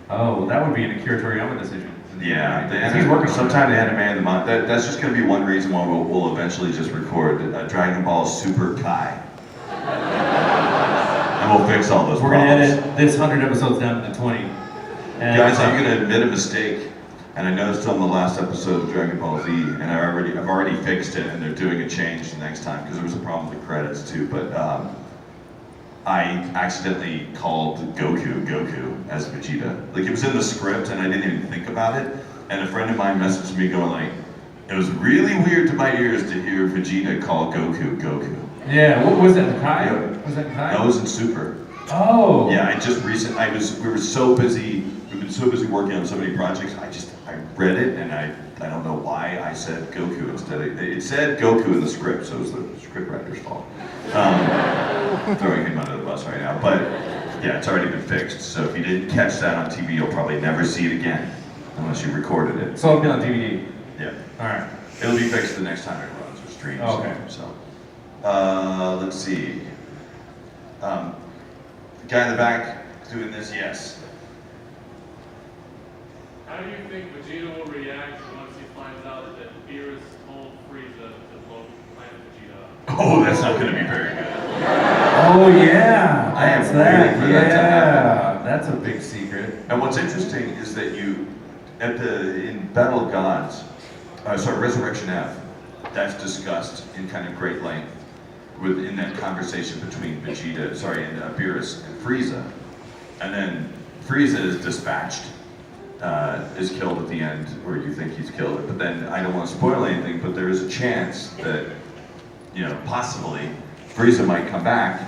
Oh, well, that would be an Akira Toriyama decision. Yeah, He's working on sometime the anime of the month. That's just going to be one reason why we'll eventually just record Dragon Ball Super Kai. And we'll fix all those We're problems. going to edit this 100 episodes down to 20. And Guys, I'm going to admit a mistake. And I noticed on the last episode of Dragon Ball Z, and I've already fixed it, and they're doing a change the next time, because there was a problem with the credits too, but I accidentally called Goku as Vegeta. Like, it was in the script, and I didn't even think about it, and a friend of mine messaged me going like, it was really weird to my ears to hear Vegeta call Goku. Yeah, what was that, Kai? Yeah. Was that Kai? That was in Super. Oh! Yeah, we were so busy, we've been so busy working on so many projects, I read it, and I don't know why I said Goku instead. It said Goku in the script, so it was the scriptwriter's fault. Throwing him under the bus right now, but yeah, it's already been fixed. So if you didn't catch that on TV, you'll probably never see it again, unless you recorded it. So it'll be on DVD? Yeah. Alright. It'll be fixed the next time it runs or streams. Okay. So, let's see. The guy in the back doing this, yes. How do you think Vegeta will react once he finds out that Beerus told Frieza to blow planet Vegeta up? Oh, that's not going to be very good. Oh yeah, I am that's waiting that. for that to Yeah, that's a big secret. And what's interesting is that in Battle of Gods, Resurrection F, that's discussed in kind of great length in that conversation between Beerus and Frieza. And then Frieza is dispatched, is killed at the end, or you think he's killed. But then, I don't want to spoil anything, but there is a chance that, possibly, Frieza might come back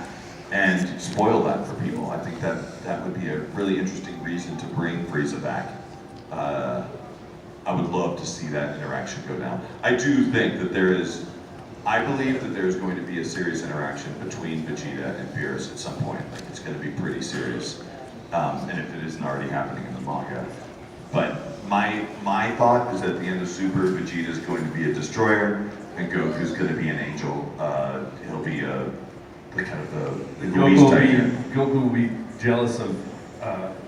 and spoil that for people. I think that would be a really interesting reason to bring Frieza back. I would love to see that interaction go down. I believe that there's going to be a serious interaction between Vegeta and Beerus at some point. Like, it's going to be pretty serious, and if it isn't already happening in the manga. But my thought is that at the end of Super, Vegeta is going to be a destroyer, and Goku's going to be an angel. He'll be Goku will be jealous of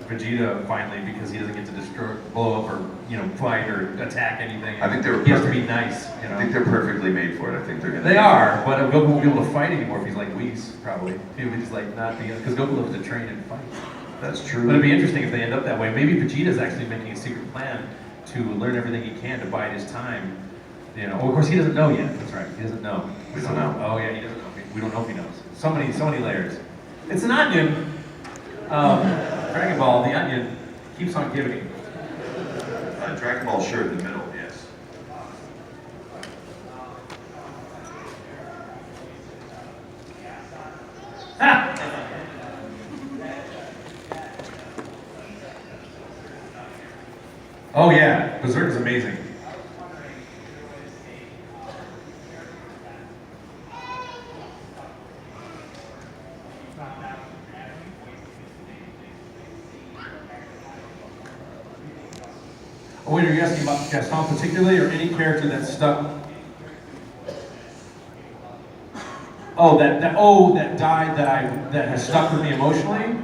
Vegeta finally because he doesn't get to blow up, or fight or attack anything. I think he has to be nice. I think they're perfectly made for it. I think they're going to. They are, but Goku won't be able to fight anymore if he's like Whis, probably. He'll be just like not being, because Goku loves to train and fight. That's true. But it'd be interesting if they end up that way. Maybe Vegeta's actually making a secret plan to learn everything he can to bide his time. Of course he doesn't know yet. That's right. He doesn't know. We don't know. Oh yeah, he doesn't know. We don't know if he knows. So many layers. It's an onion. Dragon Ball, the onion keeps on giving. Dragon Ball shirt in the middle, yes. Ah! Oh yeah, Berserk is amazing. Oh wait, are you asking about Gaston particularly, or any character that's stuck? That died that has stuck with me emotionally?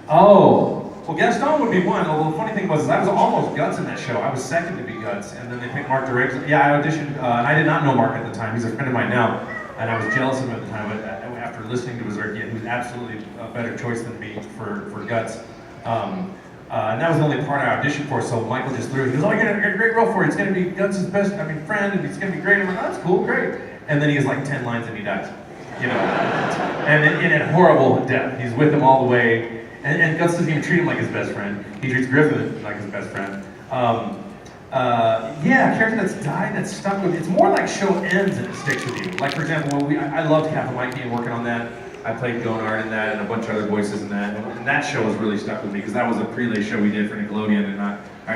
Oh, well Gaston would be one, although the funny thing was I was almost Guts in that show. I was second to be Guts, and then they picked Mark DeRiggs. Yeah, I auditioned, and I did not know Mark at the time. He's a friend of mine now, and I was jealous of him at the time, but after listening to Berserk, he was absolutely a better choice than me for Guts. And that was the only part I auditioned for, so Michael just threw it. He goes, oh, I got a great role for you. It's going to be Guts' friend, and it's going to be great. I'm like, oh, that's cool, great. And then he has like 10 lines and he dies, And in a horrible death. He's with him all the way. And Guts doesn't even treat him like his best friend. He treats Griffin like his best friend. Yeah, a character that's died, that's stuck with you. It's more like show ends and it sticks with you. Like, for example, I loved Kappa Mikey and working on that. I played Gonard in that and a bunch of other voices in that. And that show has really stuck with me because that was a prelay show we did for Nickelodeon, and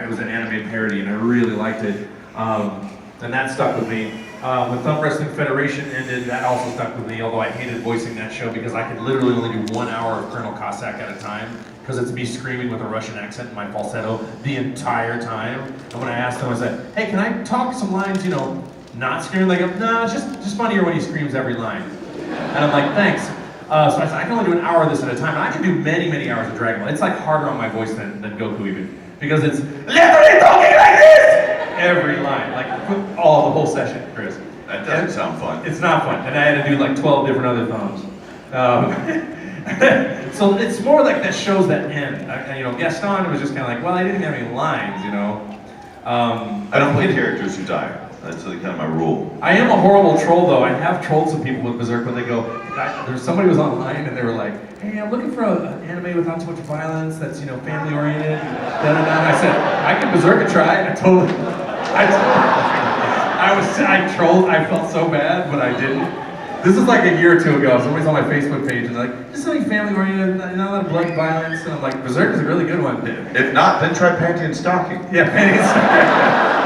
it was an anime parody, and I really liked it. And that stuck with me. When Thumb Wrestling Federation ended, that also stuck with me, although I hated voicing that show because I could literally only do 1 hour of Colonel Cossack at a time, because it's me screaming with a Russian accent in my falsetto the entire time. And when I asked him, I said, hey, can I talk some lines, not screaming? Like, no, it's just funnier when he screams every line. And I'm like, thanks. So I said, I can only do an hour of this at a time, and I can do many, many hours of Dragon Ball. It's like harder on my voice than Goku even, because it's literally talking like this! Every line, like the whole session, Chris. That doesn't sound fun. It's not fun, and I had to do like 12 different other thumbs. So it's more like that shows that end. Gaston was just kind of like, well, I didn't have any lines, I don't play characters who die. That's like kind of my rule. I am a horrible troll, though. I have trolled some people with Berserk when they go, there's somebody was online and they were like, hey, I'm looking for an anime without too much violence, that's, family oriented. And I said, I can Berserk a try. I trolled, I felt so bad, but I didn't. This is like a year or two ago. Somebody's on my Facebook page and they're like, this is something family oriented, not a lot of blood violence. And I'm like, Berserk is a really good one. If not, then try Panty and Stocking. Yeah, Panty and Stocking.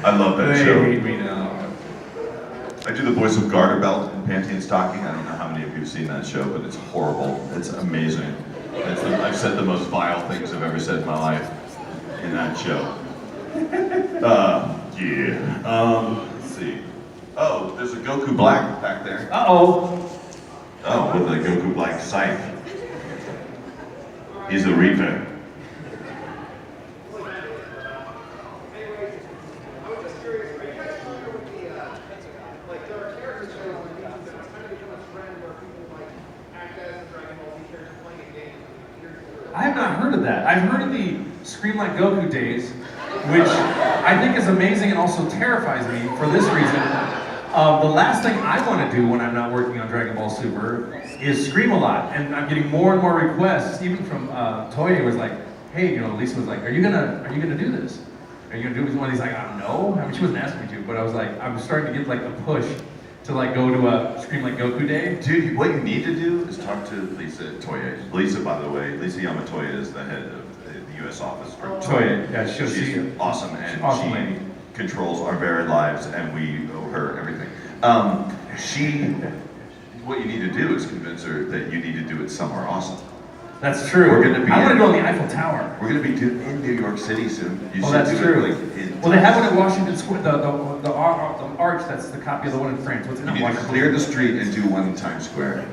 I love that They show. hate me now. I do the voice of Garterbelt in Panty and Stocking. I don't know how many of you have seen that show, but it's horrible. It's amazing. I've said the most vile things I've ever said in my life in that show. Let's see. Oh, there's a Goku Black back there. Uh-oh. Oh, with a Goku Black scythe. He's a Reaper. I have not heard of that. I've heard of the Scream Like Goku days, which I think is amazing and also terrifies me for this reason. The last thing I want to do when I'm not working on Dragon Ball Super is scream a lot, and I'm getting more and more requests, even from Toya was like, hey, Lisa was like, are you gonna do this? Are you gonna do it with one of these? Like, I don't know. I mean, she wasn't asking me to, but I was like, I'm starting to get like the push to like go to a Scream Like Goku day. Dude, what you need to do is talk to Lisa Toya. Lisa, by the way, Lisa Yamatoya is the head of the U.S. office for Toya, yeah, she'll see She's you. awesome, and Awesome she lady. controls our very lives, and we owe her everything. What you need to do is convince her that you need to do it somewhere awesome. That's true. We're gonna be I want to in- go on the Eiffel Tower. We're going to be in New York City soon. You Oh, should that's do true. it like in Well, they have one at Washington Square, the arch that's the copy of the one in France. What's it? You need to clear the street and do one in Times Square.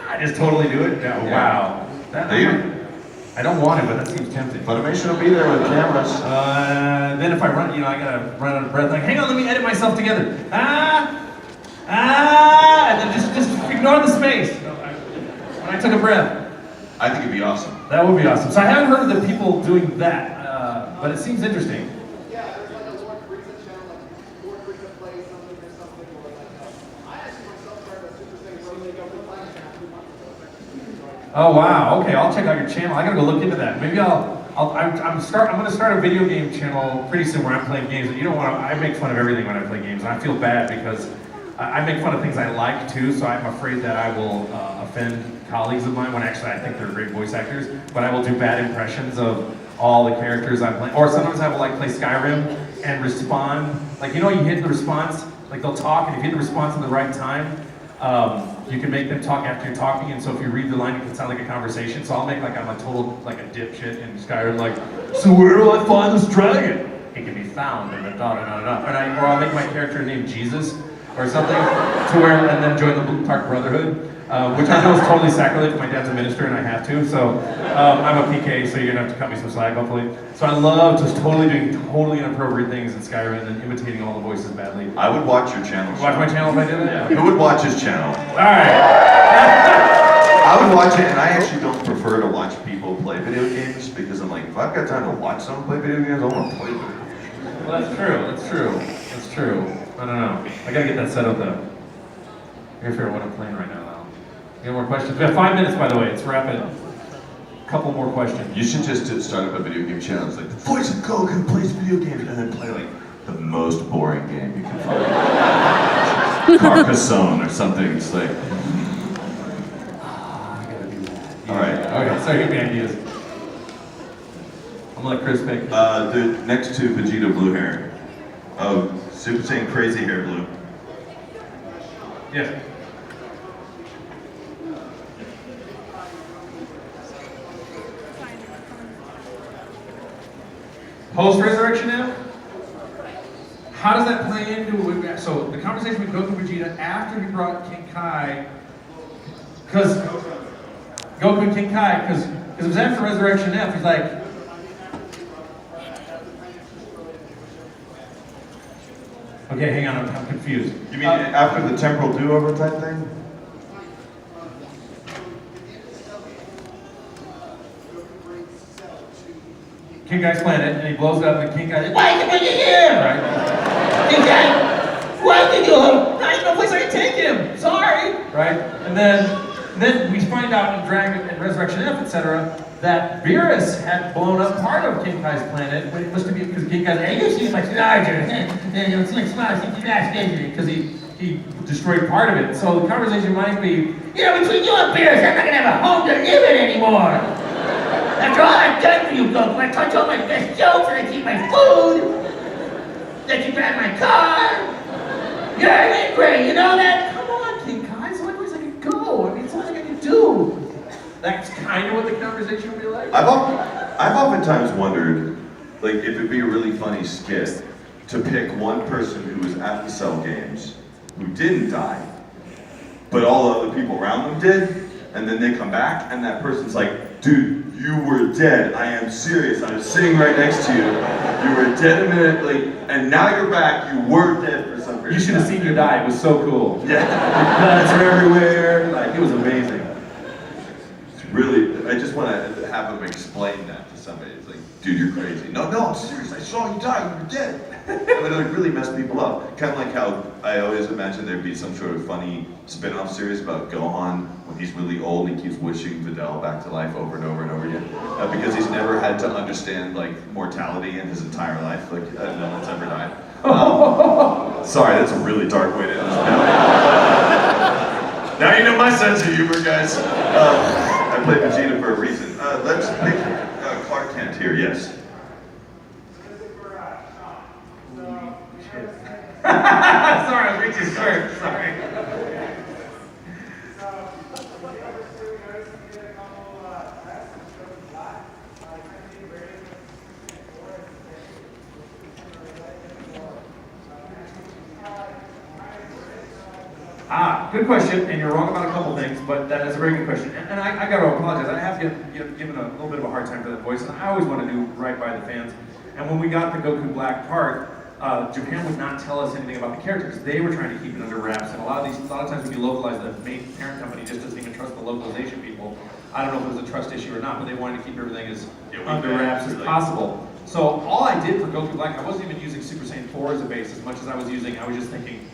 I just totally do it? Yeah, wow. I don't want it, but that seems tempting. Funimation will be there with cameras. Then if I run, I gotta run out of breath. Like, hang on, let me edit myself together. And then just ignore the space. When I took a breath. I think it'd be awesome. That would be awesome. So I haven't heard of the people doing that, but it seems interesting. Yeah, there's like a Lord Frieza channel, like Lord Frieza plays something or something, or like I actually myself started a Super Saiyan Bro League over Flash channel 2 months ago. Oh wow. Okay, I'll check out your channel. I gotta go look into that. Maybe I'm gonna start a video game channel pretty soon where I'm playing games. And you don't want to. I make fun of everything when I play games, and I feel bad because I make fun of things I like too. So I'm afraid that I will offend colleagues of mine when actually I think they're great voice actors. But I will do bad impressions of all the characters I'm playing. Or sometimes I will like play Skyrim and respond. Like you hit the response. Like they'll talk, and if you hit the response at the right time, you can make them talk after you're talking, and so if you read the line, it can sound like a conversation. So I'll make like I'm a total, like a dipshit in Skyrim, like, so where do I find this dragon? It can be found in the da-da-da-da. Or I'll make my character named Jesus, or something, to where, and then join the Blue Park Brotherhood, which I know is totally sacrilege. My dad's a minister and I have to, so I'm a PK, so you're gonna have to cut me some slack, hopefully. So I love just doing totally inappropriate things in Skyrim and imitating all the voices badly. I would watch your channel. Watch my channel if I did that? Who would watch his channel? Alright. I would watch it, and I actually don't prefer to watch people play video games because I'm like, if I've got time to watch someone play video games, I want to play video games. Well, that's true. I don't know. I gotta get that set up though. I gotta figure out what I'm playing right now though. You got more questions? We have 5 minutes, by the way. It's rapid. Couple more questions. You should just start up a video game channel. It's like, the voice of Goku plays video games, and then play like the most boring game you can find. Carcassonne or something. It's like, I gotta do that. all right. Okay, sorry, give me ideas. I'm gonna let Chris pick. The next to Vegeta blue hair. Oh, Super Saiyan crazy hair blue. Yes. Post-resurrection now? how does that play into, so the conversation with Goku Vegeta after he brought King Kai, because Goku and King Kai, because it was after Resurrection F, he's like, okay, hang on, I'm confused. You mean after the temporal do-over type thing? King Kai's planet, and he blows it up, and King Kai's like, why did you bring it here? Right? King Kai, why did you? I have no place I can take him. Sorry. Right? And then we find out in Dragon and Resurrection F, etc., that Beerus had blown up part of King Kai's planet, but it must be because King Kai's like, hey, you seem much larger. It's like small, because he destroyed part of it. So the conversation might be, between you and Beerus, I'm not gonna have a home to live in anymore. After all I've done for you, Goku, I taught you all my best jokes, and I keep my food, let you drive my car. You're angry, you know that? Come on, King Kai, it's the only place I can go. I mean, it's the only thing I can do. That's kind of what the conversation would be like. I've oftentimes wondered, like, if it'd be a really funny skit to pick one person who was at the Cell Games who didn't die, but all the other people around them did, and then they come back, and that person's like, dude, you were dead. I am serious. I was sitting right next to you. You were dead a minute, like, and now you're back. You were dead for some reason. You should have seen you die. It was so cool. Yeah. Guts are everywhere. Like, it was amazing. Really, I just want to have them explain that to somebody. It's like, dude, you're crazy. No, I'm serious. I saw you die. You were dead. I mean, it would really mess people up. Kind of like how I always imagined there'd be some sort of funny spin-off series about Gohan when he's really old and he keeps wishing Videl back to life over and over and over again. Because he's never had to understand, like, mortality in his entire life. Like, no one's ever died. Sorry, that's a really dark way to end this now. Now you know my sense of humor, guys. I played Vegeta for a reason. Let's pick Clark Kent here, yes. Sorry, I was reaching short. Sorry. Good question, and you're wrong about a couple things, but that is a very good question. And I got to apologize. I have given a little bit of a hard time for that voice, and I always want to do right by the fans. And when we got the Goku Black part, Japan would not tell us anything about the characters. They were trying to keep it under wraps, and a lot of times when you localize, the main parent company just doesn't even trust the localization people. I don't know if it was a trust issue or not, but they wanted to keep everything as under wraps as possible. So all I did for Goku Black, I wasn't even using Super Saiyan 4 as a base as much as I was just thinking,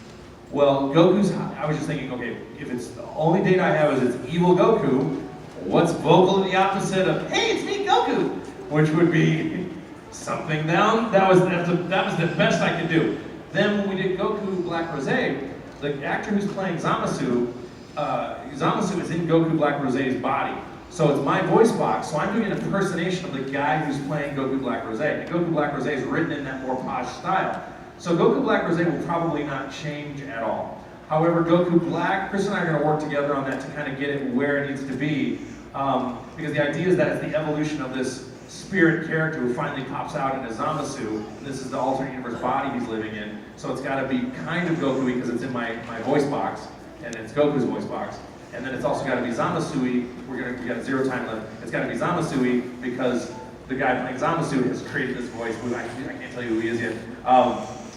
well, I was just thinking, okay, if it's the only data I have is it's evil Goku, what's vocally the opposite of, hey, it's me, Goku? Which would be something down. That was the best I could do. Then when we did Goku Black Rose, the actor who's playing Zamasu, Zamasu is in Goku Black Rose's body. So it's my voice box, so I'm doing an impersonation of the guy who's playing Goku Black Rose. And Goku Black Rose is written in that more posh style. So Goku Black Rose will probably not change at all. However, Goku Black, Chris and I are going to work together on that to kind of get it where it needs to be. Because the idea is that it's the evolution of this spirit character who finally pops out in a Zamasu. And this is the alternate universe body he's living in. So it's got to be kind of Goku-y because it's in my voice box. And it's Goku's voice box. And then it's also got to be Zamasu-y. We got a zero time limit. It's got to be Zamasu-y because the guy playing Zamasu has created this voice. I can't tell you who he is yet.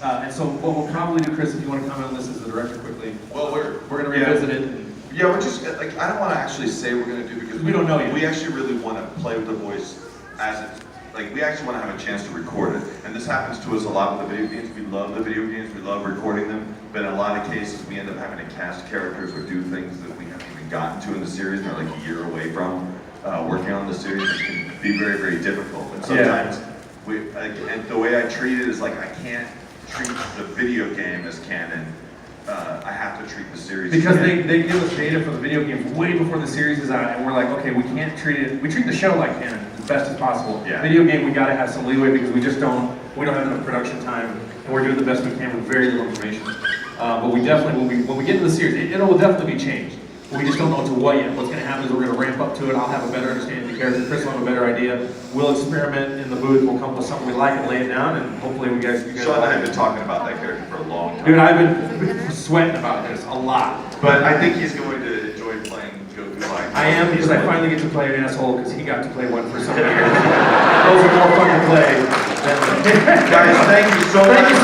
And so what we'll probably do, Chris, if you want to comment on this as the director quickly. Well, we're going to revisit it. Yeah, we're just, like, I don't want to actually say we're going to do because we don't know yet. We actually really want to play with the voice as it's, like, we actually want to have a chance to record it. And this happens to us a lot with the video games. We love the video games, we love recording them, but in a lot of cases we end up having to cast characters or do things that we haven't even gotten to in the series and are like a year away from working on the series. It can be very, very difficult. And sometimes, and the way I treat it is like I can't treat the video game as canon. I have to treat the series because they give us data for the video game way before the series is out, and we're like, okay, we can't treat it. We treat the show like canon as best as possible. Yeah. Video game, we got to have some leeway because we don't have enough production time, and we're doing the best we can with very little information. But we definitely, when we get into the series, it will definitely be changed. We just don't know to what yet. What's going to happen is we're going to ramp up to it. I'll have a better understanding of the character. Chris will have a better idea. We'll experiment in the booth. We'll come up with something we like and lay it down, and hopefully you guys. Sean and I have been talking about that character for a long time. Dude, I've been sweating about this a lot. But I think he's going to enjoy playing Goku Black. I am, because I finally get to play an asshole because he got to play one for some years. Those are more fun to play than Guys, thank you so much. Thank you so